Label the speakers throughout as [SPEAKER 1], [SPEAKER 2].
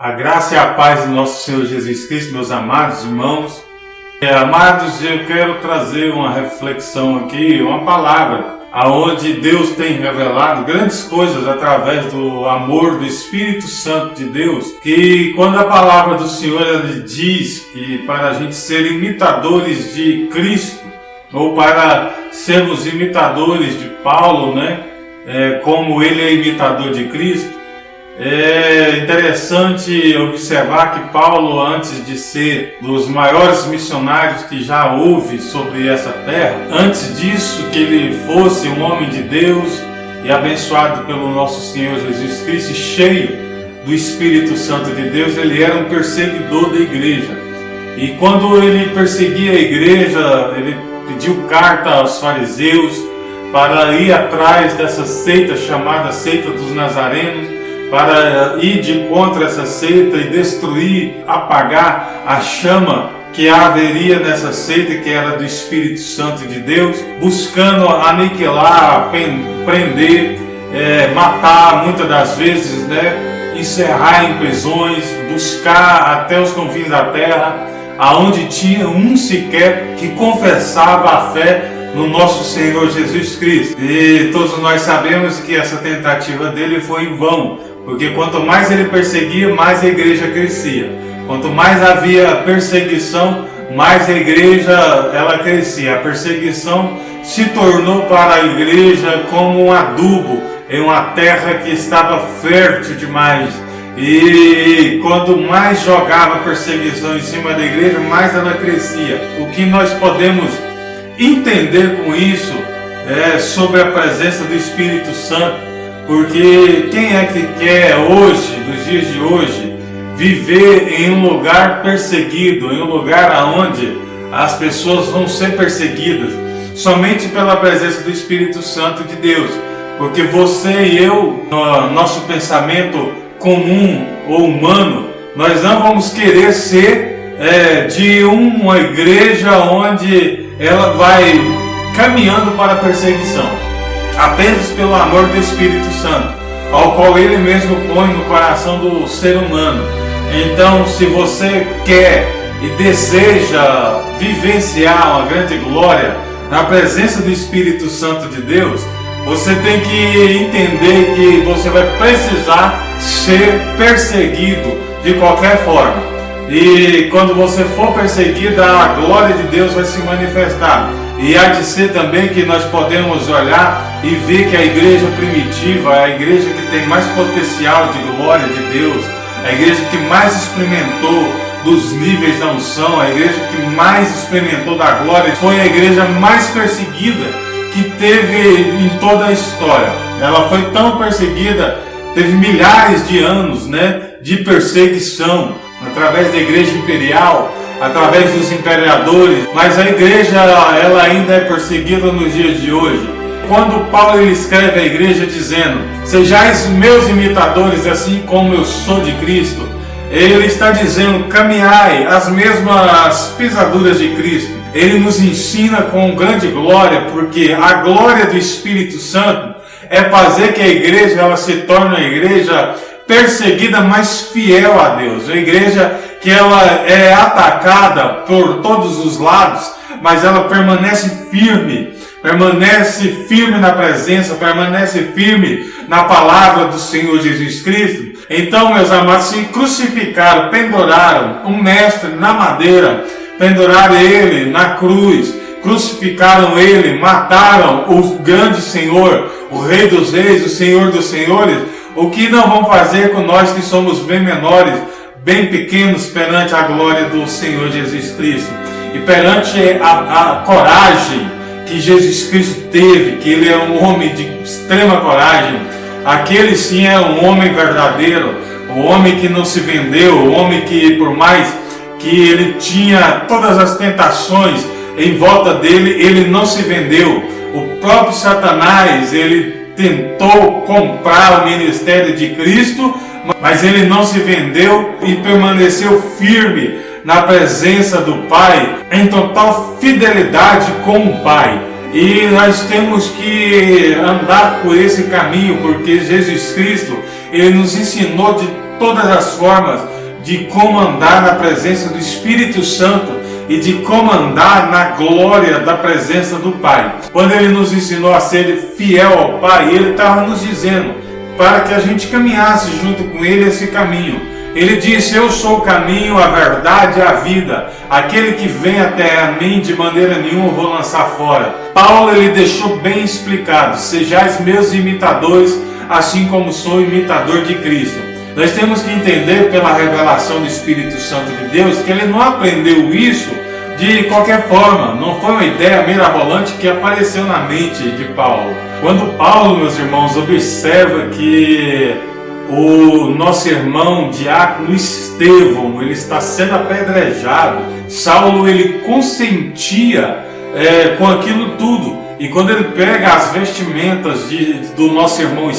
[SPEAKER 1] A graça e a paz do nosso Senhor Jesus Cristo, meus amados irmãos. Amados, eu quero trazer uma reflexão aqui, uma palavra, aonde Deus tem revelado grandes coisas através do amor do Espírito Santo de Deus, que quando a palavra do Senhor ele diz que para a gente ser imitadores de Cristo, ou para sermos imitadores de Paulo, como ele é imitador de Cristo, é interessante observar que Paulo, antes de ser dos maiores missionários que já houve sobre essa terra, antes disso que ele fosse um homem de Deus e abençoado pelo nosso Senhor Jesus Cristo, cheio do Espírito Santo de Deus, ele era um perseguidor da igreja. E quando ele perseguia a igreja, ele pediu carta aos fariseus para ir atrás dessa seita chamada Seita dos Nazarenos, para ir de contra essa seita e destruir, apagar a chama que haveria nessa seita, que era do Espírito Santo de Deus, buscando aniquilar, prender, matar, muitas das vezes, encerrar em prisões, buscar até os confins da terra, aonde tinha um sequer que confessava a fé no nosso Senhor Jesus Cristo. E todos nós sabemos que essa tentativa dele foi em vão, porque quanto mais ele perseguia, mais a igreja crescia. Quanto mais havia perseguição, mais a igreja ela crescia. A perseguição se tornou para a igreja como um adubo em uma terra que estava fértil demais. E quando mais jogava perseguição em cima da igreja, mais ela crescia. O que nós podemos entender com isso é sobre a presença do Espírito Santo, porque quem é que quer hoje, nos dias de hoje, viver em um lugar perseguido, em um lugar onde as pessoas vão ser perseguidas, somente pela presença do Espírito Santo de Deus? Porque você e eu, no nosso pensamento comum ou humano, nós não vamos querer ser de uma igreja onde ela vai caminhando para a perseguição, apenas pelo amor do Espírito Santo, ao qual Ele mesmo põe no coração do ser humano. Então, se você quer e deseja vivenciar uma grande glória na presença do Espírito Santo de Deus, você tem que entender que você vai precisar ser perseguido de qualquer forma. E quando você for perseguido, a glória de Deus vai se manifestar. E há de ser também que nós podemos olhar e ver que a igreja primitiva é a igreja que tem mais potencial de glória de Deus, a igreja que mais experimentou dos níveis da unção, a igreja que mais experimentou da glória, foi a igreja mais perseguida que teve em toda a história. Ela foi tão perseguida, teve milhares de anos de perseguição, através da igreja imperial, através dos imperadores, mas a igreja ela ainda é perseguida nos dias de hoje. Quando Paulo ele escreve à igreja dizendo: sejais meus imitadores assim como eu sou de Cristo, ele está dizendo: caminhai as mesmas pisaduras de Cristo. Ele nos ensina com grande glória, porque a glória do Espírito Santo é fazer que a igreja ela se torne uma igreja perseguida, mas fiel a Deus. A igreja que ela é atacada por todos os lados, mas ela permanece firme na presença, permanece firme na palavra do Senhor Jesus Cristo. Então, meus amados, se crucificaram, penduraram um mestre na madeira, penduraram ele na cruz, crucificaram ele, mataram o grande Senhor, o Rei dos Reis, o Senhor dos Senhores. O que não vão fazer com nós que somos bem menores, bem pequenos perante a glória do Senhor Jesus Cristo? E perante a coragem que Jesus Cristo teve, que Ele é um homem de extrema coragem, aquele sim é um homem verdadeiro, o homem que não se vendeu, o homem que, por mais que ele tinha todas as tentações em volta dele, ele não se vendeu. O próprio Satanás, ele tentou comprar o ministério de Cristo, mas ele não se vendeu e permaneceu firme na presença do Pai, em total fidelidade com o Pai. E nós temos que andar por esse caminho, porque Jesus Cristo, Ele nos ensinou de todas as formas de como andar na presença do Espírito Santo e de como andar na glória da presença do Pai. Quando Ele nos ensinou a ser fiel ao Pai, Ele estava nos dizendo para que a gente caminhasse junto com Ele esse caminho. Ele disse: eu sou o caminho, a verdade e a vida. Aquele que vem até mim, de maneira nenhuma eu vou lançar fora. Paulo, ele deixou bem explicado: sejais meus imitadores, assim como sou imitador de Cristo. Nós temos que entender pela revelação do Espírito Santo de Deus que ele não aprendeu isso de qualquer forma. Não foi uma ideia mirabolante que apareceu na mente de Paulo. Quando Paulo, meus irmãos, observa que o nosso irmão diácono Estevão, ele está sendo apedrejado, Saulo, ele consentia com aquilo tudo. E quando ele pega as vestimentas do nosso irmão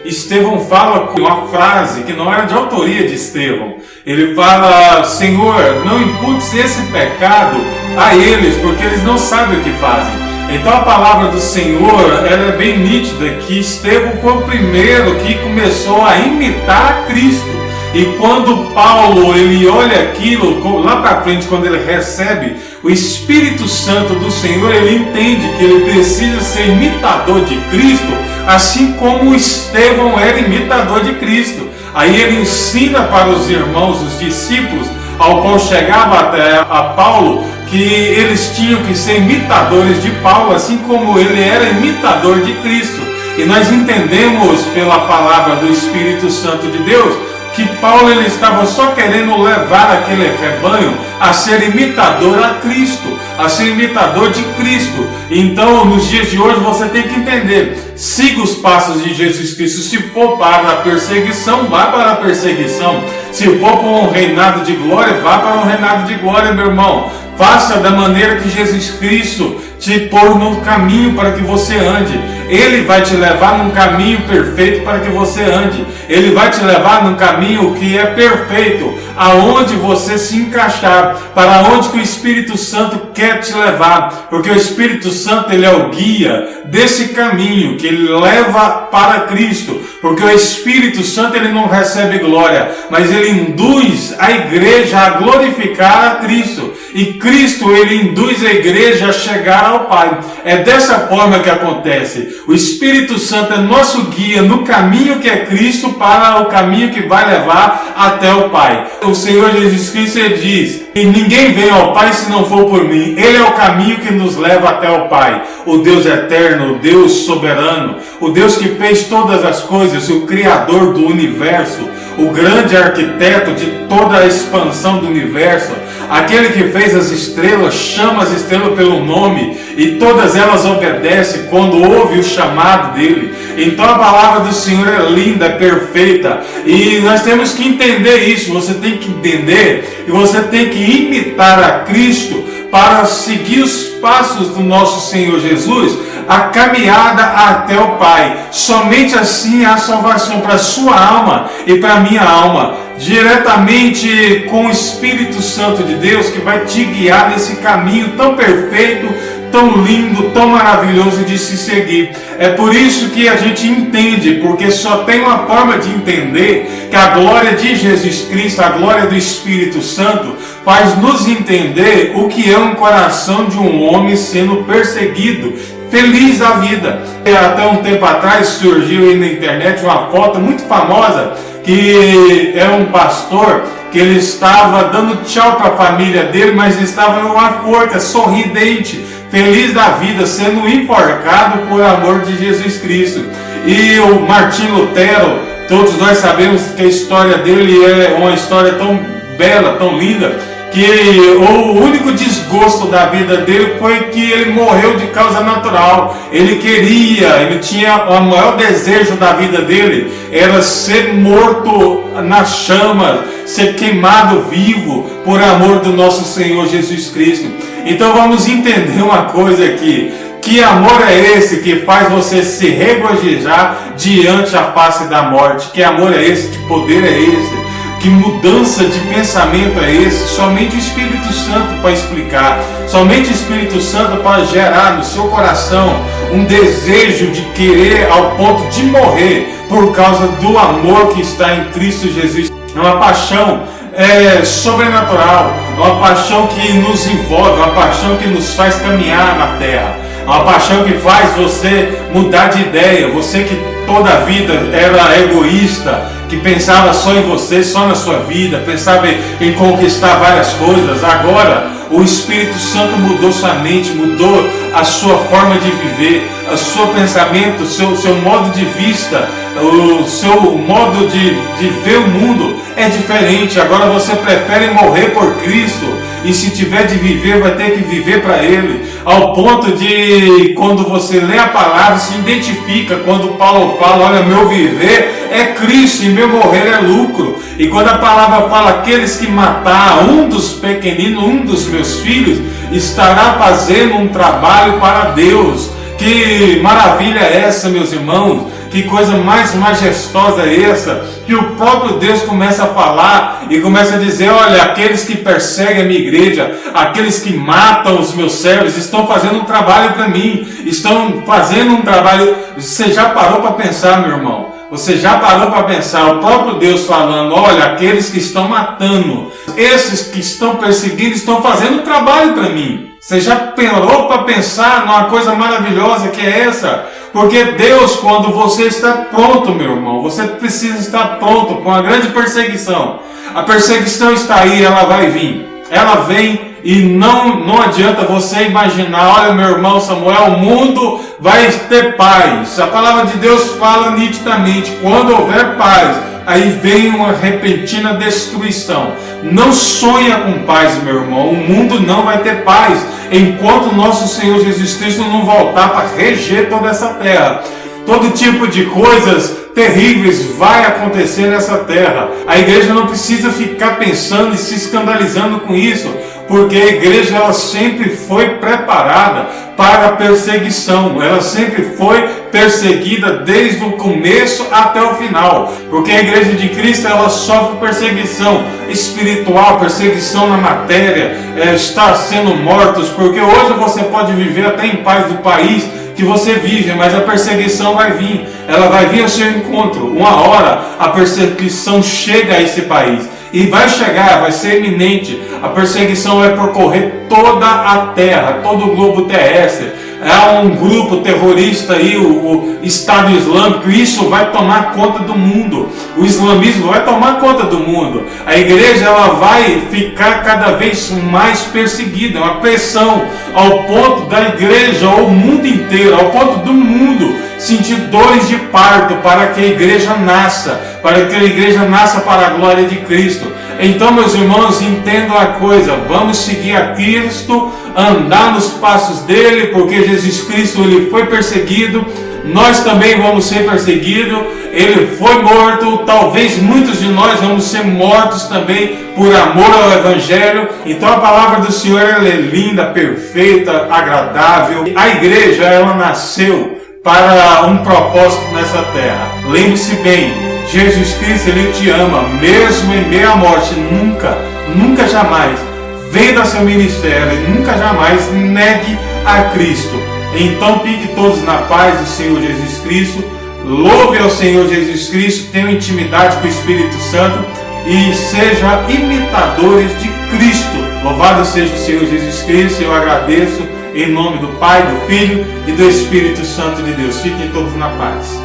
[SPEAKER 1] Estevão fala uma frase que não era de autoria de Estevão. Ele fala: Senhor, não imputes esse pecado a eles, porque eles não sabem o que fazem. Então a palavra do Senhor, ela é bem nítida, que Estevão foi o primeiro que começou a imitar a Cristo. E quando Paulo, ele olha aquilo, lá para frente, quando ele recebe o Espírito Santo do Senhor, ele entende que ele precisa ser imitador de Cristo, assim como Estevão era imitador de Cristo. Aí ele ensina para os irmãos, os discípulos, ao qual chegava até a Paulo, que eles tinham que ser imitadores de Paulo, assim como ele era imitador de Cristo. E nós entendemos pela palavra do Espírito Santo de Deus que Paulo, ele estava só querendo levar aquele rebanho a ser imitador a Cristo, a ser imitador de Cristo. Então, nos dias de hoje, você tem que entender: siga os passos de Jesus Cristo. Se for para a perseguição, vá para a perseguição. Se for para um reinado de glória, vá para um reinado de glória, meu irmão. Faça da maneira que Jesus Cristo te pôr no caminho para que você ande. Ele vai te levar num caminho perfeito para que você ande. Ele vai te levar num caminho que é perfeito, aonde você se encaixar, para onde que o Espírito Santo quer te levar. Porque o Espírito Santo, ele é o guia desse caminho que ele leva para Cristo. Porque o Espírito Santo, ele não recebe glória, mas ele induz a igreja a glorificar a Cristo. E Cristo, ele induz a igreja a chegar ao Pai. É dessa forma que acontece. O Espírito Santo é nosso guia no caminho que é Cristo, para o caminho que vai levar até o Pai. O Senhor Jesus Cristo, ele diz: e ninguém vem ao Pai se não for por mim. Ele é o caminho que nos leva até o Pai. O Deus eterno, o Deus soberano, o Deus que fez todas as coisas, o Criador do universo, o grande arquiteto de toda a expansão do universo, aquele que fez as estrelas, chama as estrelas pelo nome, e todas elas obedecem quando ouve o chamado dele. Então a palavra do Senhor é linda, é perfeita, e nós temos que entender isso. Você tem que entender, e você tem que imitar a Cristo para seguir os passos do nosso Senhor Jesus, a caminhada até o Pai. Somente assim há salvação para a sua alma e para a minha alma, diretamente com o Espírito Santo de Deus, que vai te guiar nesse caminho tão perfeito, tão lindo, tão maravilhoso de se seguir. É por isso que a gente entende, porque só tem uma forma de entender, que a glória de Jesus Cristo, a glória do Espírito Santo, faz nos entender o que é um coração de um homem sendo perseguido, feliz da vida. Até um tempo atrás surgiu aí na internet uma foto muito famosa, que é um pastor que ele estava dando tchau para a família dele, mas ele estava numa forca, sorridente, feliz da vida, sendo enforcado por amor de Jesus Cristo. E o Martinho Lutero, todos nós sabemos que a história dele é uma história tão bela, tão linda, que o único desgosto da vida dele foi que ele morreu de causa natural. Ele tinha o maior desejo da vida dele, era ser morto nas chamas, ser queimado vivo por amor do nosso Senhor Jesus Cristo. Então vamos entender uma coisa aqui: que amor é esse que faz você se regozijar diante a face da morte? Que amor é esse? Que poder é esse? Que mudança de pensamento é esse? Somente o Espírito Santo para explicar. Somente o Espírito Santo para gerar no seu coração um desejo de querer ao ponto de morrer por causa do amor que está em Cristo Jesus. É uma paixão sobrenatural, é uma paixão que nos envolve, uma paixão que nos faz caminhar na terra, é uma paixão que faz você mudar de ideia. Você que toda a vida era egoísta, que pensava só em você, só na sua vida, pensava em conquistar várias coisas. Agora o Espírito Santo mudou sua mente, mudou a sua forma de viver, o seu pensamento, o seu modo de vista, o seu modo de ver o mundo é diferente. Agora você prefere morrer por Cristo, e se tiver de viver, vai ter que viver para Ele, ao ponto de, quando você lê a palavra, se identifica, quando Paulo fala, olha, meu viver é Cristo e meu morrer é lucro. E quando a palavra fala, aqueles que matar um dos pequeninos, um dos meus filhos, estará fazendo um trabalho para Deus. Que maravilha é essa, meus irmãos? Que coisa mais majestosa é essa? Que o próprio Deus começa a falar e começa a dizer, olha, aqueles que perseguem a minha igreja, aqueles que matam os meus servos, estão fazendo um trabalho para mim, estão fazendo um trabalho. Você já parou para pensar, meu irmão? Você já parou para pensar, o próprio Deus falando, olha, aqueles que estão matando, esses que estão perseguindo, estão fazendo um trabalho para mim. Você já parou para pensar numa coisa maravilhosa que é essa? Porque Deus, quando você está pronto, meu irmão, você precisa estar pronto com a grande perseguição. A perseguição está aí, ela vai vir. Ela vem e não adianta você imaginar, olha, meu irmão Samuel, o mundo vai ter paz. A palavra de Deus fala nitidamente, quando houver paz, aí vem uma repentina destruição. Não sonha com paz, meu irmão. O mundo não vai ter paz enquanto nosso Senhor Jesus Cristo não voltar para reger toda essa terra. Todo tipo de coisas terríveis vai acontecer nessa terra. A igreja não precisa ficar pensando e se escandalizando com isso, porque a igreja ela sempre foi preparada para a perseguição. Ela sempre foi perseguida desde o começo até o final, porque a igreja de Cristo ela sofre perseguição espiritual, perseguição na matéria, está sendo mortos, porque hoje você pode viver até em paz do país que você vive, mas a perseguição vai vir, ela vai vir ao seu encontro. Uma hora a perseguição chega a esse país, e vai chegar, vai ser iminente. A perseguição vai percorrer toda a terra, todo o globo terrestre. Há um grupo terrorista aí, o Estado Islâmico, isso vai tomar conta do mundo. O islamismo vai tomar conta do mundo. A igreja ela vai ficar cada vez mais perseguida, uma pressão ao ponto da igreja, ou o mundo inteiro, ao ponto do mundo sentir dores de parto para que a igreja nasça, para que a igreja nasça para a glória de Cristo. Então, meus irmãos, entendam a coisa, vamos seguir a Cristo, andar nos passos dele, porque Jesus Cristo ele foi perseguido, nós também vamos ser perseguidos, ele foi morto, talvez muitos de nós vamos ser mortos também por amor ao Evangelho. Então a palavra do Senhor ela é linda, perfeita, agradável. A igreja ela nasceu para um propósito nessa terra. Lembre-se bem, Jesus Cristo ele te ama, mesmo em meio à morte. Nunca jamais venda seu ministério, nunca jamais negue a Cristo. Então fique todos na paz do Senhor Jesus Cristo, louve ao Senhor Jesus Cristo, tenha intimidade com o Espírito Santo e seja imitadores de Cristo. Louvado seja o Senhor Jesus Cristo. Eu agradeço em nome do Pai, do Filho e do Espírito Santo de Deus. Fiquem todos na paz.